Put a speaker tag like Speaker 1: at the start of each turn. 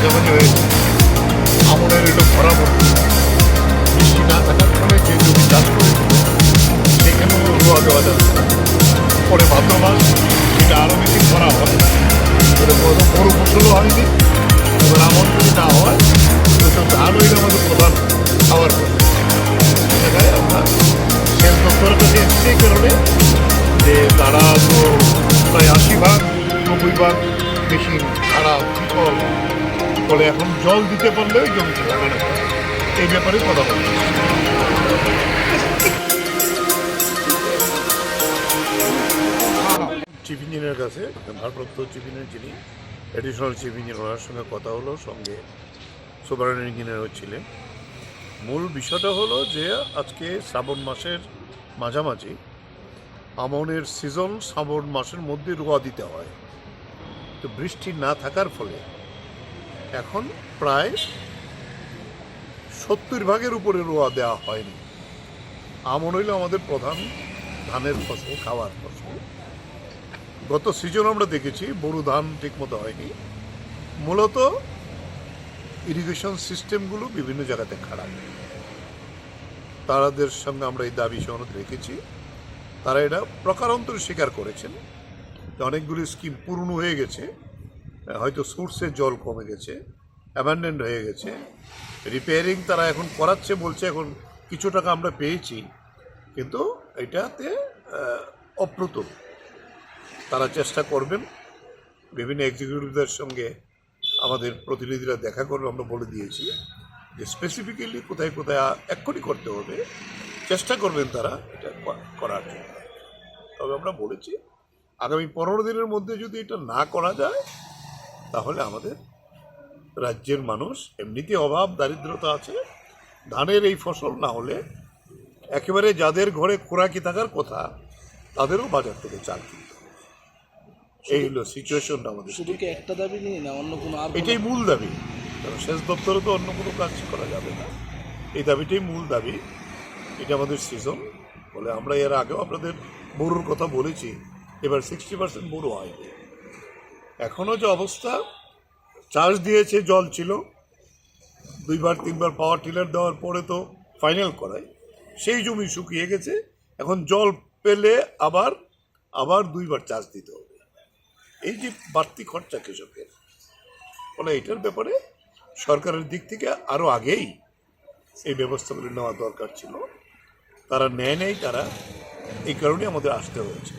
Speaker 1: মাঝামাঝি হয়েছে, আমনের এলো ভরা মতো। বৃষ্টি না থাকার ফলে যে জমি চাষ করেছিল সেখানেও রোয়া দেওয়া যাচ্ছে না। পরে ভাদ্র মাস এটা আরও বেশি ভরা হয়, এটা কোনো বড় ফসলও হয়নি। এবার আমন যদি না হয় তো ধান হইলে আমাদের প্রধান খাওয়ার পথে জায়গায় আমরা সেচ দপ্তরের কাছে এসেছি এই কারণে যে তারা তো প্রায় 80-90 মেশিন খারাপ বিকল, ফলে এখন জল দিতে পারলেও জমিতে লাগানো যায়। এই ব্যাপারে কথা বলছি। চিফ ইঞ্জিনিয়ারের কাছে, ভারপ্রাপ্ত চিফ ইঞ্জিনিয়ার যিনি অ্যাডিশনাল চিফ ইঞ্জিনিয়ার, ওনার সঙ্গে কথা হলো, সঙ্গে সুপারিনটেন্ডেন্ট ইঞ্জিনিয়ার ছিলেন। মূল বিষয়টা হলো যে আজকে শ্রাবণ মাসের মাঝামাঝি আমনের সিজন, শ্রাবণ মাসের মধ্যে রোয়া দিতে হয়। তো বৃষ্টি না থাকার ফলে এখন প্রায় 70% উপরে রোয়া দেওয়া হয়নি। আমন হইল আমাদের প্রধান ধানের ফসল, খাওয়ার ফসল। গত সিজন আমরা দেখেছি বোরো ধান ঠিকমতো হয়নি। মূলত ইরিগেশন সিস্টেমগুলো বিভিন্ন জায়গাতে খারাপ। তাদের সঙ্গে আমরা এই দাবি সনদ রেখেছি। তারা এটা প্রকারান্তরে স্বীকার করেছেন যে অনেকগুলি স্কিম পুরনো হয়ে গেছে, হয়তো সোর্সে জল কমে গেছে, অ্যাবান্ডেন্ড হয়ে গেছে। রিপেয়ারিং তারা এখন করাচ্ছে, বলছে এখন কিছু টাকা আমরা পেয়েছি, কিন্তু এটাতে অপ্রতুল। তারা চেষ্টা করবেন। বিভিন্ন এক্সিকিউটিভদের সঙ্গে আমাদের প্রতিনিধিরা দেখা করবে, আমরা বলে দিয়েছি যে স্পেসিফিক্যালি কোথায় কোথায় এক্ষুনি করতে হবে, চেষ্টা করবেন তারা এটা করার জন্য। তবে আমরা বলেছি আগামী 15 দিনের মধ্যে যদি এটা না করা যায় তাহলে আমাদের রাজ্যের মানুষ, এমনিতে অভাব দারিদ্রতা আছে, ধানের এই ফসল না হলে একেবারে যাদের ঘরে খোরাকি থাকার কথা তাদেরও বাজার থেকে চাল কিনতে হবে। এই হলো সিচুয়েশনটা আমাদের।
Speaker 2: শুধু কি একটা দাবি নিয়ে না অন্য কোনো?
Speaker 1: এটাই মূল দাবি, কারণ সেচ দপ্তরে তো অন্য কোনো কাজ করা যাবে না। এই দাবিটাই মূল দাবি। এটা আমাদের সিজন বলে আমরা এর আগেও আপনাদের বোরোর কথা বলেছি। এবার 60% বোরো হয়নি। এখনও যে অবস্থা, চার্জ দিয়েছে, জল ছিল, 2-3বার পাওয়ার টিলার দেওয়ার পরে তো ফাইনাল করায়, সেই জমি শুকিয়ে গেছে। এখন জল পেলে আবার 2বার চার্জ দিতে হবে। এই যে বাড়তি খরচা কৃষকের, ফলে এটার ব্যাপারে সরকারের দিক থেকে আরও আগেই এই ব্যবস্থাগুলি নেওয়া দরকার ছিল। তারা নেয় নেই, তারা এই কারণে আমাদের আসতে হয়েছে।